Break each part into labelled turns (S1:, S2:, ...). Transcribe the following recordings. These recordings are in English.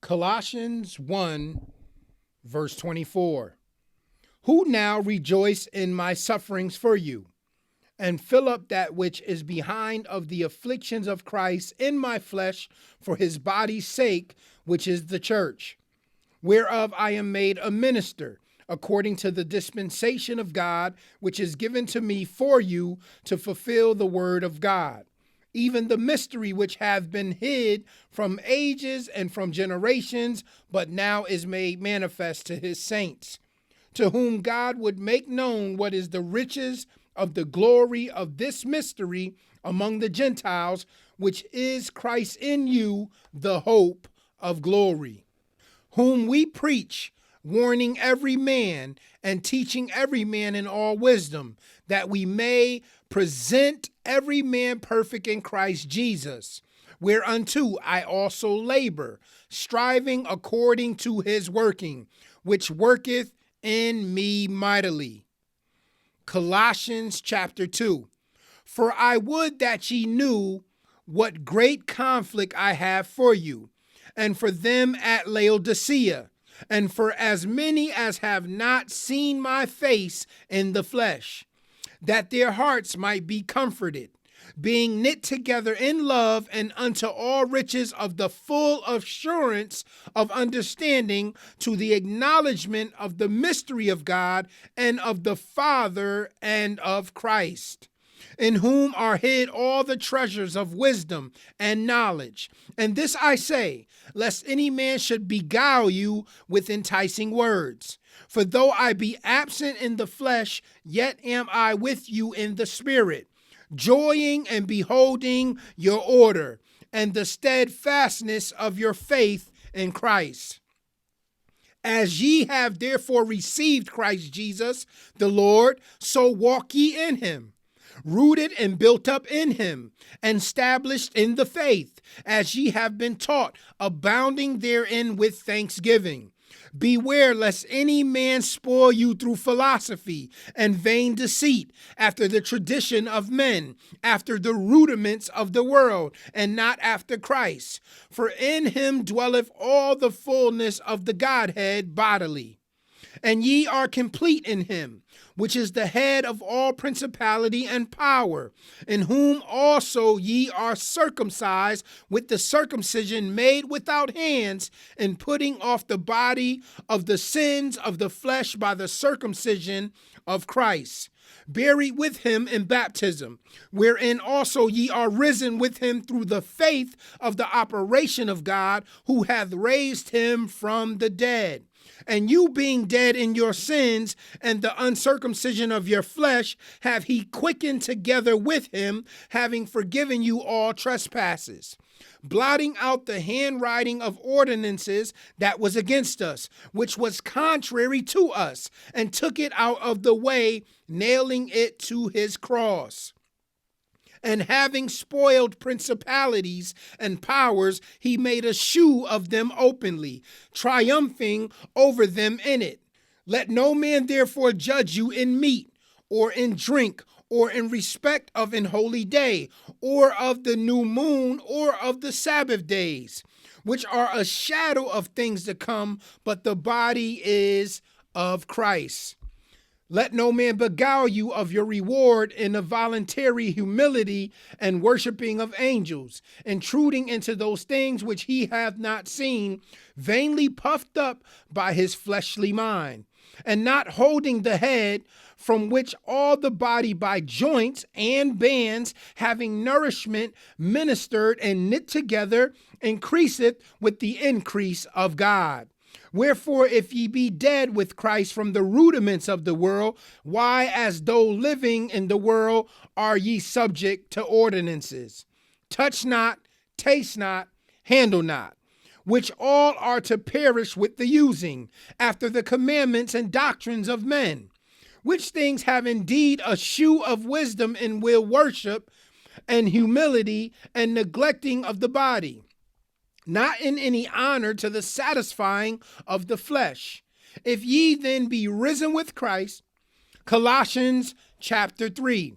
S1: Colossians 1, verse 24. Who now rejoice in my sufferings for you, and fill up that which is behind of the afflictions of Christ in my flesh for his body's sake, which is the church, whereof I am made a minister, according to the dispensation of God, which is given to me for you to fulfill the word of God, even the mystery which hath been hid from ages and from generations, but now is made manifest to his saints, to whom God would make known what is the riches of the glory of this mystery among the Gentiles, which is Christ in you, the hope of glory, whom we preach, warning every man and teaching every man in all wisdom, that we may present every man perfect in Christ Jesus, whereunto I also labor, striving according to his working, which worketh in me mightily. Colossians chapter 2. For I would that ye knew what great conflict I have for you, and for them at Laodicea, and for as many as have not seen my face in the flesh, that their hearts might be comforted, being knit together in love and unto all riches of the full assurance of understanding, to the acknowledgement of the mystery of God and of the Father and of Christ, in whom are hid all the treasures of wisdom and knowledge. And this I say, lest any man should beguile you with enticing words. For though I be absent in the flesh, yet am I with you in the spirit, joying and beholding your order and the steadfastness of your faith in Christ. As ye have therefore received Christ Jesus the Lord, so walk ye in him, rooted and built up in him, and established in the faith, as ye have been taught, abounding therein with thanksgiving. Beware lest any man spoil you through philosophy and vain deceit, after the tradition of men, after the rudiments of the world, and not after Christ. For in him dwelleth all the fullness of the Godhead bodily. And ye are complete in him, which is the head of all principality and power, in whom also ye are circumcised with the circumcision made without hands, in putting off the body of the sins of the flesh by the circumcision of Christ, buried with him in baptism, wherein also ye are risen with him through the faith of the operation of God, who hath raised him from the dead. And you being dead in your sins and the uncircumcision of your flesh, have he quickened together with him, having forgiven you all trespasses, blotting out the handwriting of ordinances that was against us, which was contrary to us, and took it out of the way, nailing it to his cross. And having spoiled principalities and powers, he made a shoe of them openly, triumphing over them in it. Let no man therefore judge you in meat, or in drink, or in respect of an holy day, or of the new moon, or of the Sabbath days, which are a shadow of things to come, but the body is of Christ. Let no man beguile you of your reward in a voluntary humility and worshiping of angels, intruding into those things which he hath not seen, vainly puffed up by his fleshly mind, and not holding the head, from which all the body by joints and bands, having nourishment, ministered and knit together, increaseth with the increase of God. Wherefore, if ye be dead with Christ from the rudiments of the world, why, as though living in the world, are ye subject to ordinances? Touch not, taste not, handle not, which all are to perish with the using, after the commandments and doctrines of men, which things have indeed a shew of wisdom in will worship and humility and neglecting of the body, not in any honor to the satisfying of the flesh. If ye then be risen with Christ, Colossians chapter 3,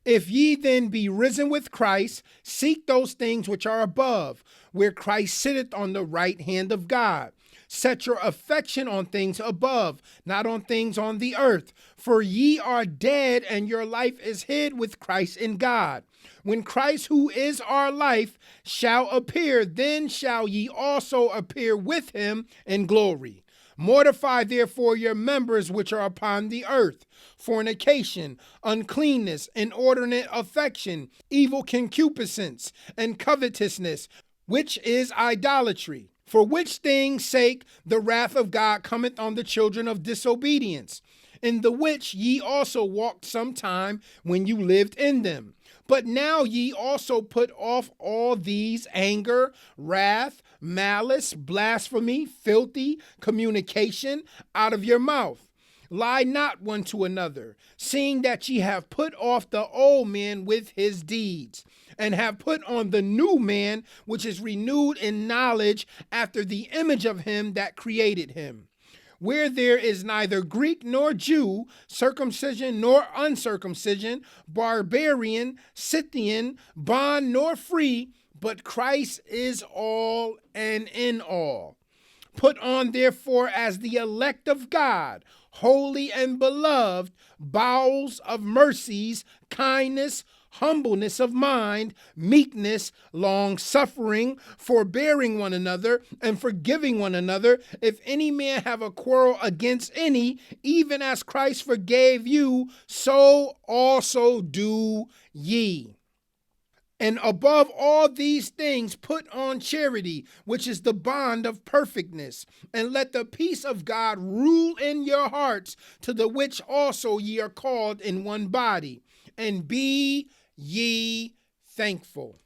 S1: If ye then be risen with Christ, seek those things which are above, where Christ sitteth on the right hand of God. Set your affection on things above, not on things on the earth. For ye are dead, and your life is hid with Christ in God. When Christ, who is our life, shall appear, then shall ye also appear with him in glory. Mortify therefore your members which are upon the earth: fornication, uncleanness, inordinate affection, evil concupiscence, and covetousness, which is idolatry. For which things' sake the wrath of God cometh on the children of disobedience, in the which ye also walked sometime when you lived in them. But now ye also put off all these: anger, wrath, malice, blasphemy, filthy communication out of your mouth. Lie not one to another, seeing that ye have put off the old man with his deeds, and have put on the new man, which is renewed in knowledge after the image of him that created him. Where there is neither Greek nor Jew, circumcision nor uncircumcision, barbarian, Scythian, bond nor free, but Christ is all and in all. Put on therefore as the elect of God, holy and beloved, bowels of mercies, kindness, humbleness of mind, meekness, long-suffering, forbearing one another, and forgiving one another. If any man have a quarrel against any, even as Christ forgave you, so also do ye. And above all these things put on charity, which is the bond of perfectness. And let the peace of God rule in your hearts, to the which also ye are called in one body. And be ye thankful.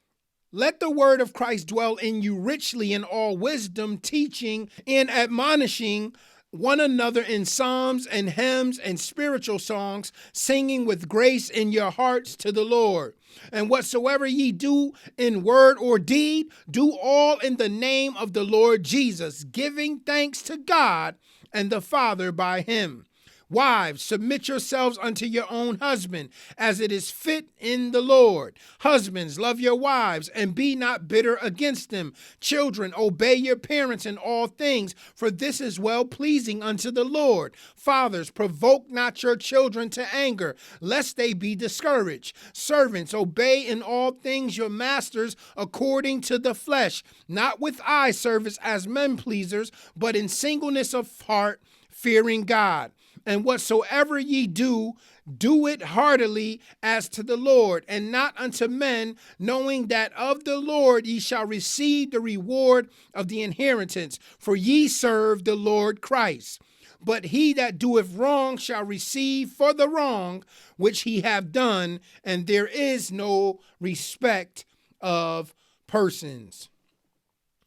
S1: Let the word of Christ dwell in you richly in all wisdom, teaching and admonishing one another in psalms and hymns and spiritual songs, singing with grace in your hearts to the Lord. And whatsoever ye do in word or deed, do all in the name of the Lord Jesus, giving thanks to God and the Father by him. Wives, submit yourselves unto your own husband, as it is fit in the Lord. Husbands, love your wives, and be not bitter against them. Children, obey your parents in all things, for this is well-pleasing unto the Lord. Fathers, provoke not your children to anger, lest they be discouraged. Servants, obey in all things your masters according to the flesh, not with eye service as men pleasers, but in singleness of heart, fearing God. And whatsoever ye do, do it heartily as to the Lord, and not unto men, knowing that of the Lord ye shall receive the reward of the inheritance, for ye serve the Lord Christ. But he that doeth wrong shall receive for the wrong which he have done, and there is no respect of persons.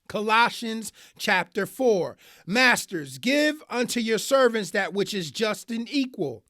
S1: Colossians chapter 4. Masters, give unto your servants that which is just and equal,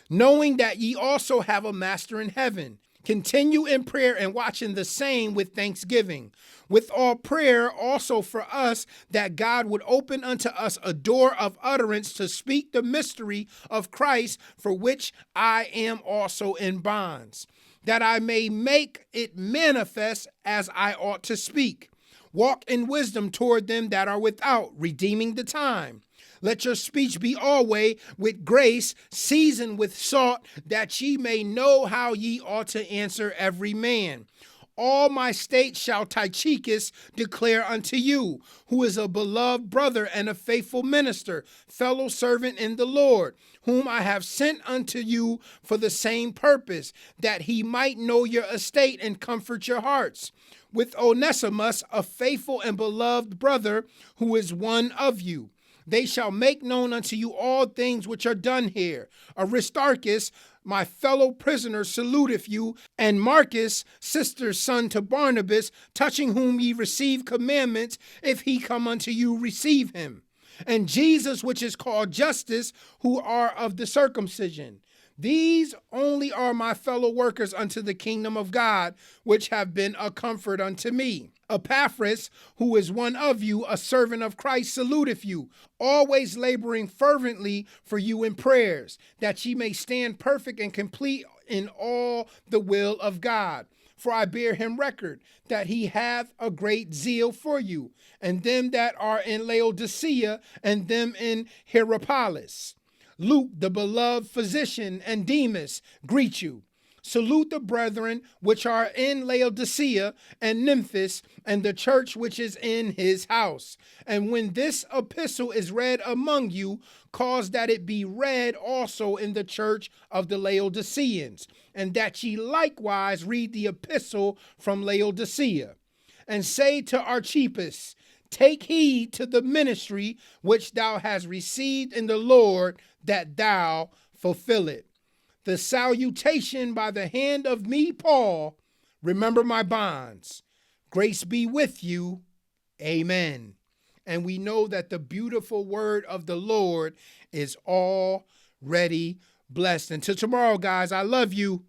S1: knowing that ye also have a master in heaven. Continue in prayer and watching the same with thanksgiving. With all prayer also for us, that God would open unto us a door of utterance to speak the mystery of Christ, for which I am also in bonds, that I may make it manifest as I ought to speak. Walk in wisdom toward them that are without, redeeming the time. Let your speech be always with grace, seasoned with salt, that ye may know how ye ought to answer every man. All my state shall Tychicus declare unto you, who is a beloved brother and a faithful minister, fellow servant in the Lord, whom I have sent unto you for the same purpose, that he might know your estate and comfort your hearts. With Onesimus, a faithful and beloved brother, who is one of you. They shall make known unto you all things which are done here. Aristarchus, my fellow prisoner, saluteth you, and Marcus, sister's son to Barnabas, touching whom ye receive commandments. If he come unto you, receive him. And Jesus, which is called Justus, who are of the circumcision. These only are my fellow workers unto the kingdom of God, which have been a comfort unto me. Epaphras, who is one of you, a servant of Christ, saluteth you, always laboring fervently for you in prayers, that ye may stand perfect and complete in all the will of God. For I bear him record that he hath a great zeal for you, and them that are in Laodicea, and them in Hierapolis. Luke, the beloved physician, and Demas greet you. Salute the brethren which are in Laodicea and Memphis, and the church which is in his house. And when this epistle is read among you, cause that it be read also in the church of the Laodiceans, and that ye likewise read the epistle from Laodicea. And say to Archippus, take heed to the ministry which thou hast received in the Lord, that thou fulfill it. The salutation by the hand of me, Paul. Remember my bonds. Grace be with you. Amen. And we know that the beautiful word of the Lord is already blessed. Until tomorrow, guys, I love you.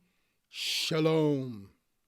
S1: Shalom.